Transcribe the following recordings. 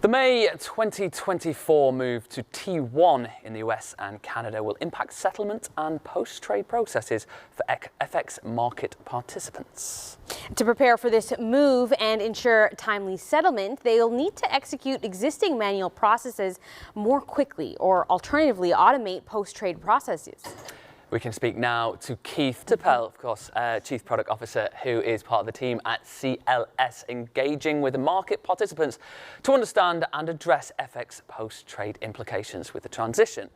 The May 2024 move to T1 in the US and Canada will impact settlement and post-trade processes for FX market participants. To prepare for this move and ensure timely settlement, they'll need to execute existing manual processes more quickly or alternatively automate post-trade processes. We can speak now to Keith Tappell, of course, Chief Product Officer, who is part of the team at CLS, engaging with the market participants to understand and address FX post-trade implications with the transition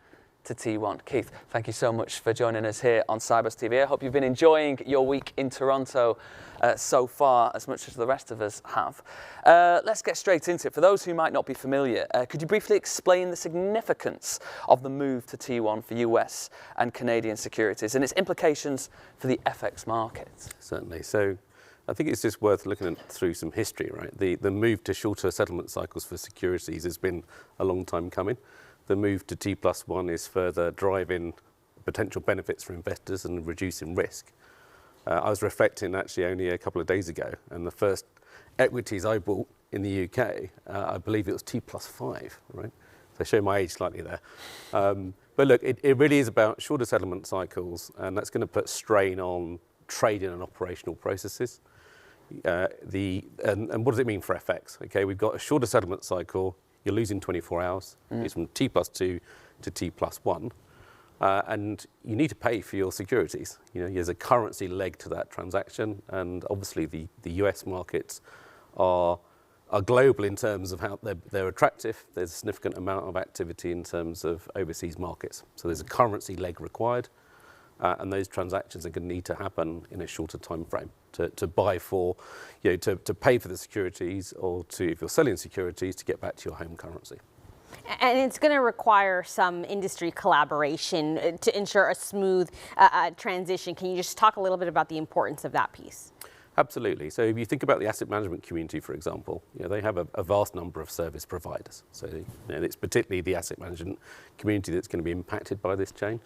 to T1. Keith, thank you so much for joining us here on Cybers TV. I hope you've been enjoying your week in Toronto so far, as much as the rest of us have. Let's get straight into it. For those who might not be familiar, could you briefly explain the significance of the move to T1 for US and Canadian securities and its implications for the FX market? Certainly. So I think it's just worth looking through some history, right? The move to shorter settlement cycles for securities has been a long time coming. The move to T+1 is further driving potential benefits for investors and reducing risk. I was reflecting actually only a couple of days ago, and the first equities I bought in the UK, I believe it was T+5, right? So I show my age slightly there. But look, it really is about shorter settlement cycles, and that's going to put strain on trading and operational processes. And what does it mean for FX? Okay, we've got a shorter settlement cycle. You're losing 24 hours. It's from T+2 to T+1. And you need to pay for your securities. You know, there's a currency leg to that transaction. And obviously the US markets are global in terms of how they're attractive. There's a significant amount of activity in terms of overseas markets. So there's a currency leg required. And those transactions are going to need to happen in a shorter time frame to buy for, you know, to pay for the securities, or to, if you're selling securities, to get back to your home currency. And it's going to require some industry collaboration to ensure a smooth transition. Can you just talk a little bit about the importance of that piece? Absolutely. So if you think about the asset management community, for example, you know, they have a vast number of service providers. So you know, it's particularly the asset management community that's going to be impacted by this change.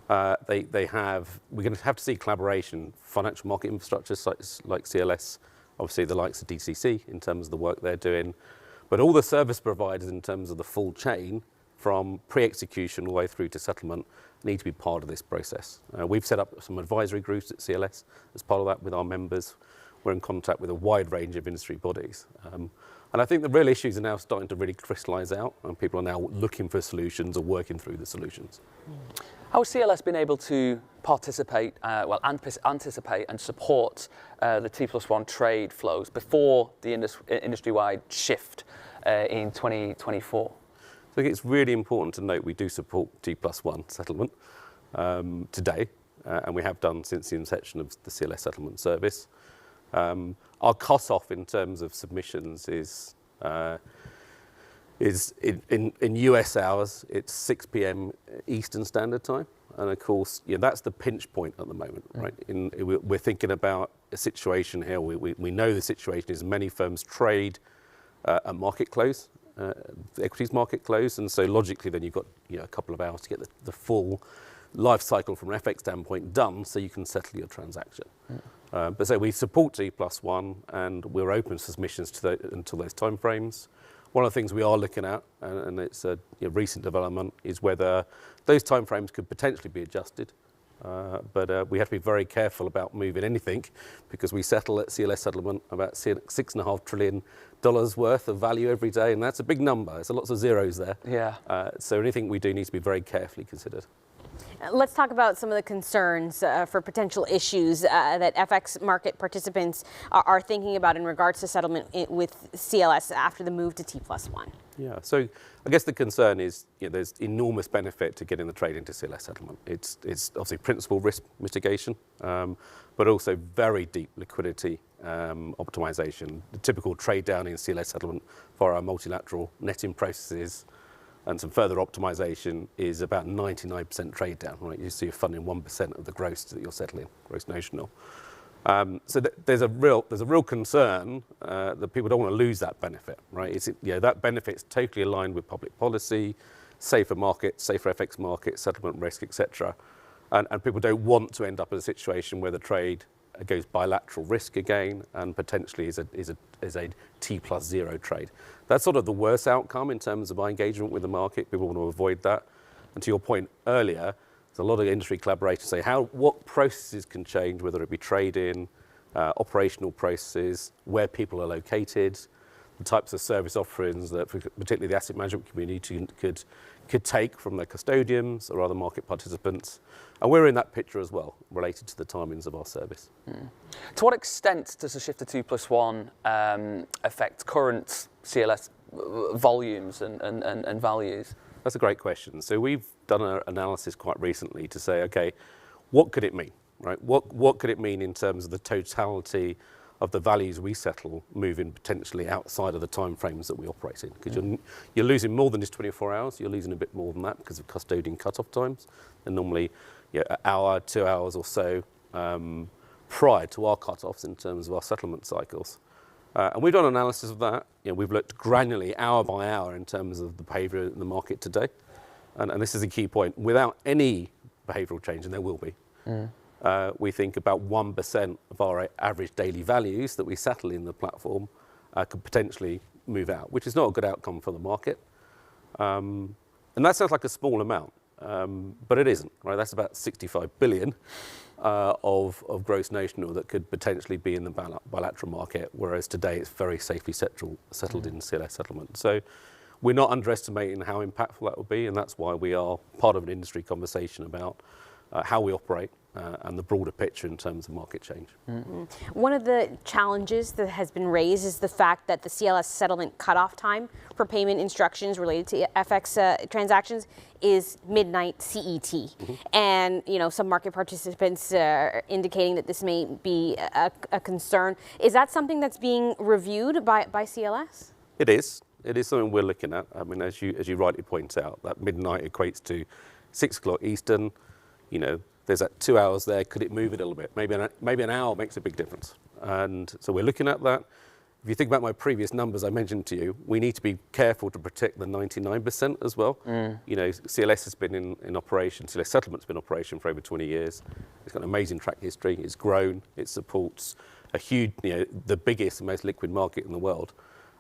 We're going to have to see collaboration, financial market infrastructure sites like CLS, obviously the likes of DCC in terms of the work they're doing, but all the service providers in terms of the full chain from pre-execution all the way through to settlement need to be part of this process. We've set up some advisory groups at CLS as part of that with our members. We're in contact with a wide range of industry bodies. And I think the real issues are now starting to really crystallise out, and people are now looking for solutions or working through the solutions. How has CLS been able to participate, anticipate and support the T+1 trade flows before the industry-wide shift in 2024? So I think it's really important to note we do support T+1 settlement today, and we have done since the inception of the CLS settlement service. Our cut-off in terms of submissions is in US hours, it's 6 p.m. Eastern Standard Time. And of course, you know, that's the pinch point at the moment, right? We're thinking about a situation here. We know the situation is many firms trade at market close, the equities market close. And so logically, then you've got, you know, a couple of hours to get the full life cycle from an FX standpoint done so you can settle your transaction. But so we support T+1, and we're open to submissions until those timeframes. One of the things we are looking at, and it's a recent development, is whether those timeframes could potentially be adjusted. But we have to be very careful about moving anything, because we settle at CLS settlement about $6.5 trillion worth of value every day, and that's a big number. There's lots of zeros there. Yeah. So anything we do needs to be very carefully considered. Let's talk about some of the concerns for potential issues that FX market participants are thinking about in regards to settlement with CLS after the move to T+1. Yeah, so I guess the concern is, you know, there's enormous benefit to getting the trade into CLS settlement. It's obviously principal risk mitigation, but also very deep liquidity optimization. The typical trade down in CLS settlement for our multilateral netting processes and some further optimization is about 99% trade down, right? You see you're funding 1% of the gross that you're settling, gross notional. So there's a real concern that people don't want to lose that benefit, right? That benefit's totally aligned with public policy, safer markets, safer FX markets, settlement risk, etc. And people don't want to end up in a situation where the trade goes bilateral risk again, and potentially is a T+0 trade. That's sort of the worst outcome in terms of our engagement with the market. People want to avoid that. And to your point earlier, there's a lot of industry collaboration say what processes can change, whether it be trading, operational processes, where people are located, the types of service offerings that particularly the asset management community could take from their custodians or other market participants. And we're in that picture as well, related to the timings of our service. To what extent does the shift to 2+1 affect current CLS volumes and values? That's a great question. So we've done an analysis quite recently to say, okay, what could it mean, right? What could it mean in terms of the totality of the values we settle moving potentially outside of the timeframes that we operate in? Because you're losing more than just 24 hours. You're losing a bit more than that because of custodian cut-off times. And normally, an hour, 2 hours or so prior to our cut-offs in terms of our settlement cycles. And we've done an analysis of that. We've looked granularly, hour by hour, in terms of the behaviour in the market today. And this is a key point. Without any behavioural change, and there will be, we think about 1% of our average daily values that we settle in the platform could potentially move out, which is not a good outcome for the market. And that sounds like a small amount, but it isn't, right? That's about 65 billion of gross notional that could potentially be in the bilateral market, whereas today it's very safely settled in CLS settlement. So we're not underestimating how impactful that will be, and that's why we are part of an industry conversation about how we operate and the broader picture in terms of market change. One of the challenges that has been raised is the fact that the CLS settlement cutoff time for payment instructions related to FX transactions is midnight CET. And some market participants are indicating that this may be a concern. Is that something that's being reviewed by CLS? It is. It is something we're looking at. I mean, as you rightly point out, that midnight equates to 6 o'clock Eastern. There's that 2 hours there. Could it move it a little bit? Maybe an hour makes a big difference. And so we're looking at that. If you think about my previous numbers I mentioned to you, we need to be careful to protect the 99% as well. CLS has been in operation, CLS settlement's been in operation for over 20 years. It's got an amazing track history. It's grown. It supports a huge, the biggest and most liquid market in the world.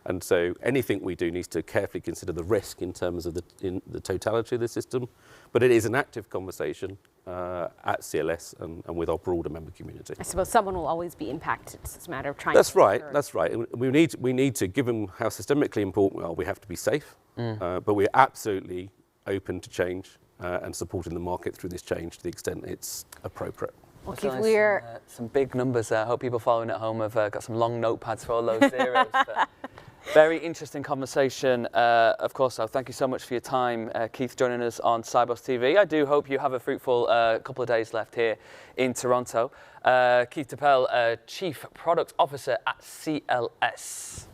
And so anything we do needs to carefully consider the risk in terms of the totality of the system. But it is an active conversation at CLS and with our broader member community. I suppose someone will always be impacted. It's a matter of trying That's to right. ensure. That's right. We need to, given how systemically important we are, we have to be safe. But we're absolutely open to change and supporting the market through this change to the extent it's appropriate. Well, That's Keith, nice. we're Some big numbers there. I hope people following at home have got some long notepads for all those zeros. Very interesting conversation, of course. So thank you so much for your time, Keith, joining us on Sibos TV. I do hope you have a fruitful couple of days left here in Toronto. Keith Tappell, Chief Product Officer at CLS.